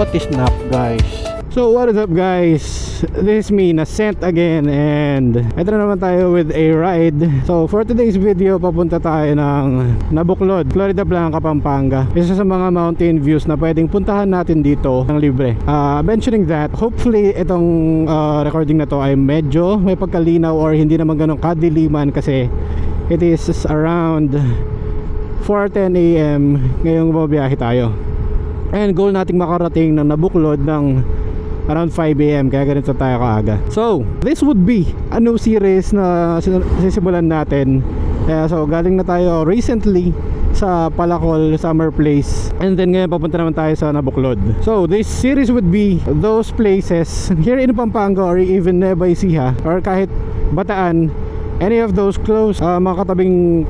What is nap, guys? So what is up, guys? This is me, Nascent again, and ito na naman tayo with a ride. So for today's video, papunta tayo ng Nabuklod, Florida Blanca, Pampanga. Isa sa mga mountain views na pwedeng puntahan natin dito ng libre. Mentioning that, hopefully itong recording na to ay medyo may pagkalinaw or hindi naman ganun kadiliman, kasi it is around 4:10 AM ngayong bumabiyahe tayo. And goal nating makarating ng Nabuklod ng around 5 AM, kaya ganito tayo kaaga. So this would be a new series na sisimulan natin. So galing na tayo recently sa Palacol Summer Place, and then ngayon papunta naman tayo sa Nabuklod. So this series would be those places here in Pampanga or even Nueva Ecija or kahit Bataan, any of those close mga katabing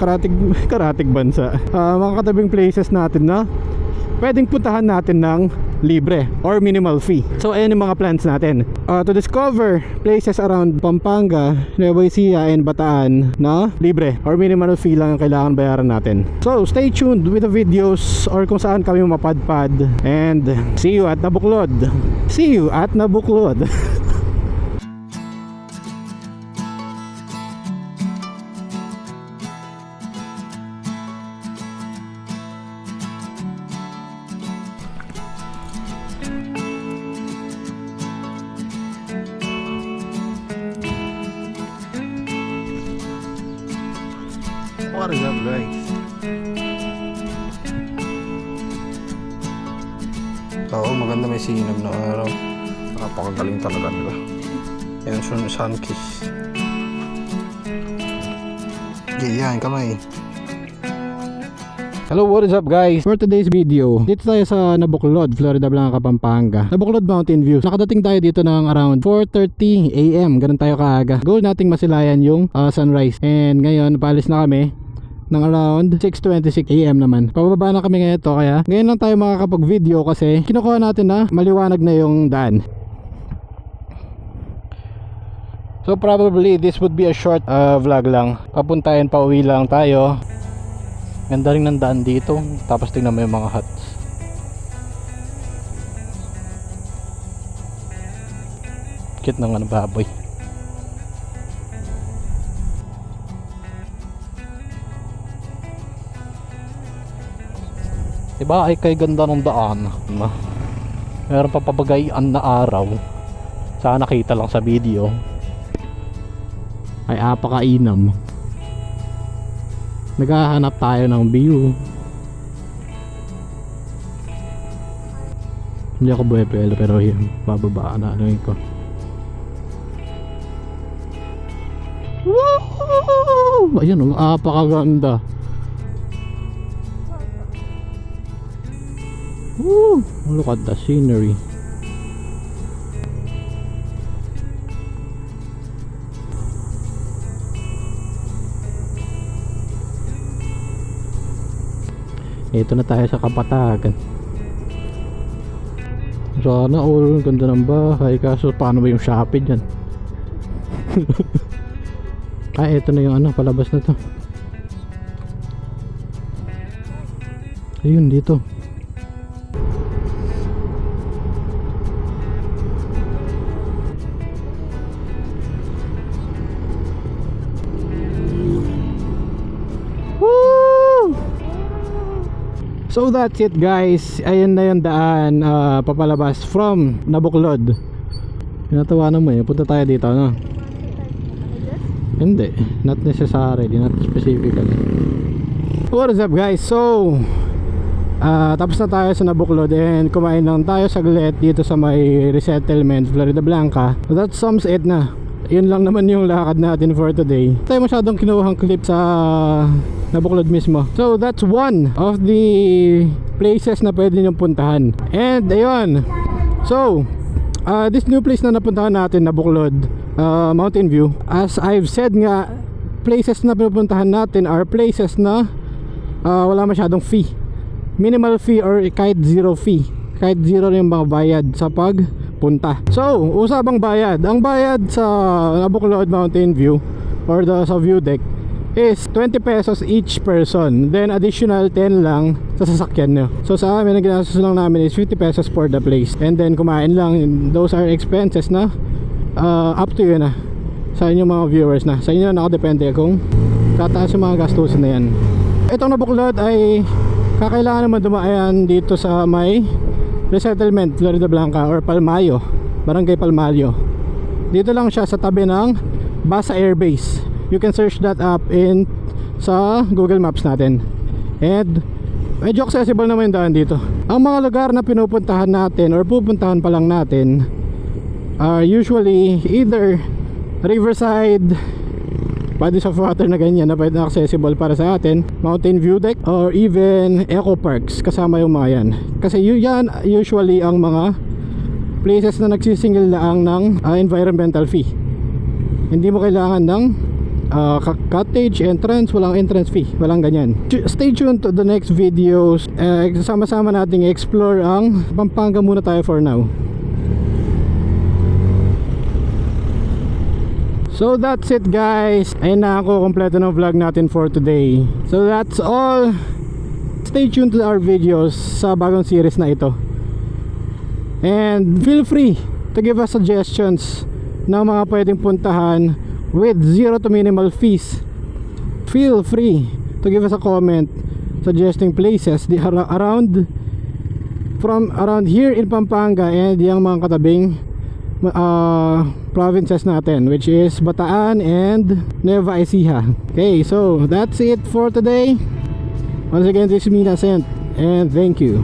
karatig bansa, mga katabing places natin na pwedeng puntahan natin ng libre or minimal fee. So ayan yung mga plans natin, to discover places around Pampanga, Nueva Ecija and Bataan na libre or minimal fee lang ang kailangan bayaran natin. So stay tuned with the videos or kung saan kami mapadpad, and see you at Nabuklod. See you at Nabuklod. What is up, guys? Oo, maganda, may sinam na araw. Napakagaling talaga nila. Yan, sun kiss. Yan, kamay. Hello, what is up, guys? For today's video, dito tayo sa Nabuklod, Florida Blanca, Pampanga. Nabuklod Mountain View. Nakadating tayo dito ng around 4:30 AM. Ganun tayo kaaga. Goal nating masilayan yung sunrise. And ngayon, paalis na kami ng around 6:26 AM naman. Pababa na kami ngayon to, kaya ngayon lang tayo makakapag video kasi kinukuha natin na maliwanag na yung daan. So probably this would be a short vlog lang. Papuntahin, pauwi lang tayo. Ganda rin ng daan dito. Tapos tingnan mo yung mga huts. Cute ng baboy. Diba ay kay ganda ng daan. Meron pa papagayan na araw. Sana nakita lang sa video. Ay apakainam. Naghahanap tayo ng view. Hindi ako buwepelo, pero yun, bababa na ano ko. Woo! Ayun, apakaganda. Woo! Look at the scenery. Ito na tayo sa Kapatagan. Sana all, ganda ng bahay. Kaso paano ba yung Shopee dyan? Ito na yung palabas na to. Ayun, dito. So that's it, guys. Ayun na yung daan papalabas from Nabuklod. Tinatawanan mo punta tayo dito, no? Hindi, not necessary, not specifically. What is up, guys? So tapos na tayo sa Nabuklod and kumain lang tayo saglit dito sa may resettlement, Florida Blanca. That sums it na. Yun lang naman yung lakad natin for today. Tayo masyadong kinuhang clip sa Nabuklod mismo. So that's one of the places na pwede nyo puntahan. And ayun, so this new place na napuntahan natin, Nabuklod Mountain View, as I've said nga, places na pinupuntahan natin are places na wala masyadong fee, minimal fee or kahit zero fee. Kahit zero rin yung mga bayad sa pagpunta. So usapang bayad, ang bayad sa Nabuklod Mountain View or sa view deck is 20 pesos each person. Then additional 10 lang sa sasakyan nyo. So sa amin, ang ginastos lang namin is 50 pesos for the place. And then kumain lang. Those are expenses na up to you na. Sa inyong mga viewers na. Sa inyo nakadepende kung tataas yung mga gastusin na yan. Itong nabuklod ay kakailangan naman dumaan dito sa may resettlement, Florida Blanca or Palmayo, Barangay Palmayo. Dito lang siya sa tabi ng Basa Air Base. You can search that up in sa Google Maps natin. And medyo accessible naman yung daan dito. Ang mga lugar na pinupuntahan natin or pupuntahan pa lang natin are usually either riverside, bodies of water na ganyan na pwede accessible para sa atin, mountain view deck, or even eco parks, kasama yung mga yan. Kasi yan usually ang mga places na nagsisingil lang ng environmental fee. Hindi mo kailangan ng cottage entrance, walang entrance fee, walang ganyan. Stay tuned to the next videos. Sama-sama nating explore ang Pampanga muna tayo for now. So that's it guys. Ayun na ako, kompleto ng vlog natin for today. So that's all. Stay tuned to our videos sa bagong series na ito. And feel free to give us suggestions ng mga pwedeng puntahan with zero to minimal fees. Feel free to give us a comment suggesting places around here in Pampanga and yung mga katabing provinces natin, which is Bataan and Nueva Ecija. Okay, so that's it for today. Once again, this is me, Nascent, and thank you.